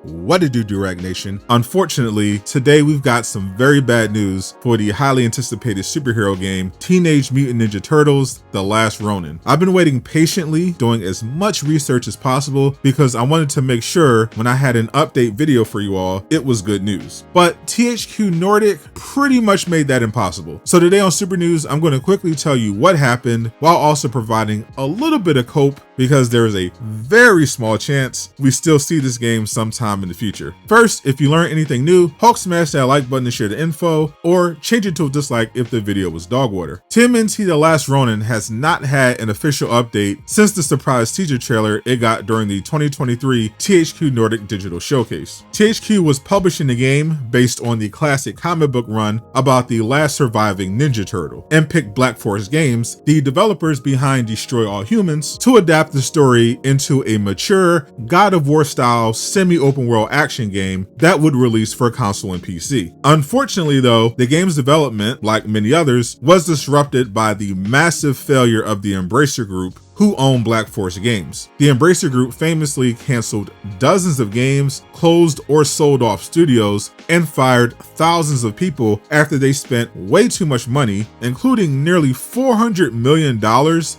What it do, Durag Nation? Unfortunately, today we've got some very bad news for the highly anticipated superhero game, Teenage Mutant Ninja Turtles The Last Ronin. I've been waiting patiently, doing as much research as possible because I wanted to make sure when I had an update video for you all, it was good news. But THQ Nordic pretty much made that impossible. So today on Super News, I'm going to quickly tell you what happened while also providing a little bit of hope because there is a very small chance we still see this game sometime in the future. First, if you learn anything new, Hulk smash that like button to share the info, or change it to a dislike if the video was dog water. TMNT The Last Ronin has not had an official update since the surprise teaser trailer it got during the 2023 THQ Nordic Digital Showcase. THQ was publishing the game based on the classic comic book run about the last surviving Ninja Turtle, and picked Black Forest Games, the developers behind Destroy All Humans, to adapt the story into a mature God of War style semi-open world action game that would release for console and PC. Unfortunately though, the game's development, like many others, was disrupted by the massive failure of the Embracer Group, who own Black Forest Games. The Embracer Group famously canceled dozens of games, closed or sold off studios, and fired thousands of people after they spent way too much money, including nearly $400 million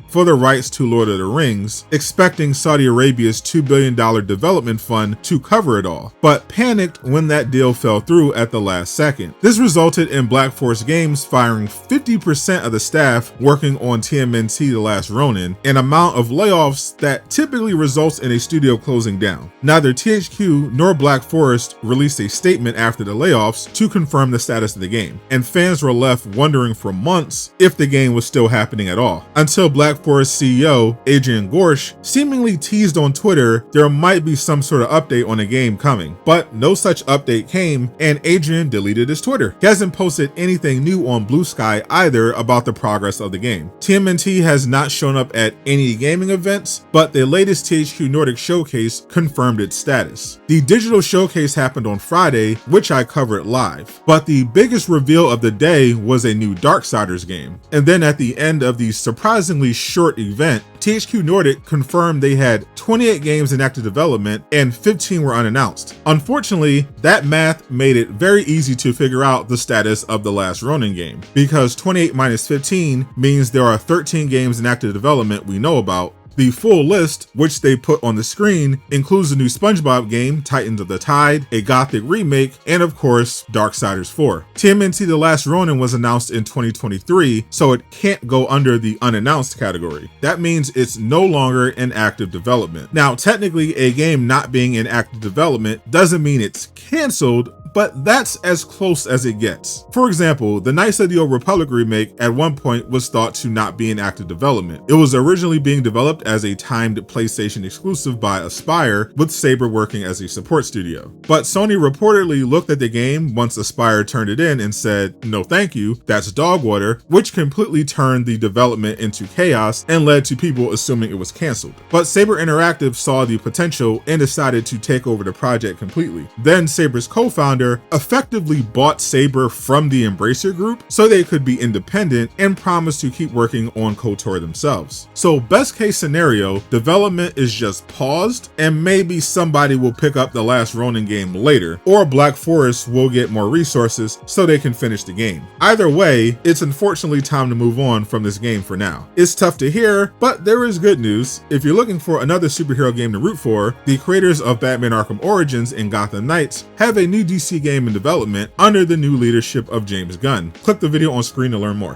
for the rights to Lord of the Rings, expecting Saudi Arabia's $2 billion development fund to cover it all, but panicked when that deal fell through at the last second. This resulted in Black Forest Games firing 50% of the staff working on TMNT The Last Ronin, and amount of layoffs that typically results in a studio closing down. Neither THQ nor Black Forest released a statement after the layoffs to confirm the status of the game, and fans were left wondering for months if the game was still happening at all, until Black Forest CEO Adrian Gorsh seemingly teased on Twitter there might be some sort of update on the game coming, but no such update came, and Adrian deleted his Twitter. He hasn't posted anything new on Blue Sky either about the progress of the game. TMNT has not shown up at any gaming events, but the latest THQ Nordic showcase confirmed its status. The digital showcase happened on Friday, which I covered live, but the biggest reveal of the day was a new Darksiders game. And then at the end of the surprisingly short event, THQ Nordic confirmed they had 28 games in active development and 15 were unannounced. Unfortunately, that math made it very easy to figure out the status of the Last Ronin game, because 28 minus 15 means there are 13 games in active development we know about. The full list, which they put on the screen, includes a new SpongeBob game, Titans of the Tide, a Gothic remake, and of course, Darksiders 4. TMNT The Last Ronin was announced in 2023, so it can't go under the unannounced category. That means it's no longer in active development. Now, technically, a game not being in active development doesn't mean it's canceled, but that's as close as it gets. For example, the Knights of the Old Republic remake at one point was thought to not be in active development. It was originally being developed as a timed PlayStation exclusive by Aspyr, with Saber working as a support studio. But Sony reportedly looked at the game once Aspyr turned it in and said, "No thank you, that's dog water," which completely turned the development into chaos and led to people assuming it was canceled. But Saber Interactive saw the potential and decided to take over the project completely. Then Saber's co-founder effectively bought Saber from the Embracer Group so they could be independent, and promised to keep working on KOTOR themselves. So best case scenario, development is just paused and maybe somebody will pick up the Last Ronin game later, or Black Forest will get more resources so they can finish the game. Either way, it's unfortunately time to move on from this game for now. It's tough to hear, but there is good news. If you're looking for another superhero game to root for, the creators of Batman Arkham Origins and Gotham Knights have a new DC game in development under the new leadership of James Gunn. Click the video on screen to learn more.